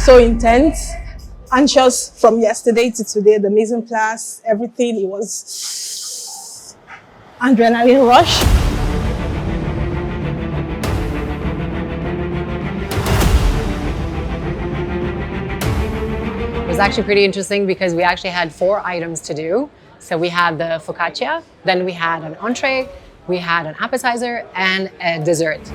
so intense, anxious from yesterday to today, the mise en place, everything, it was adrenaline rush. It was actually pretty interesting because we actually had 4 items to do. So we had the focaccia, then we had an entree, we had an appetizer, and a dessert.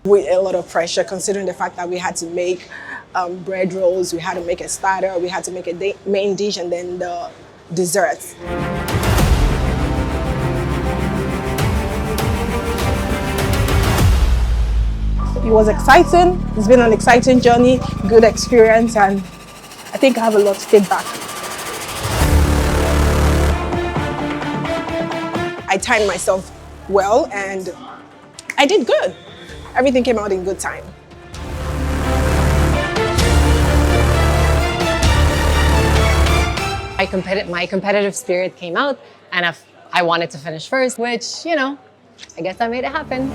With a lot of pressure, considering the fact that we had to make bread rolls, we had to make a starter, we had to make a main dish, and then the desserts. It was exciting. It's been an exciting journey, good experience, and I think I have a lot to take back. I timed myself well and I did good. Everything came out in good time. My competitive spirit came out, and I wanted to finish first, which, you know, I guess I made it happen.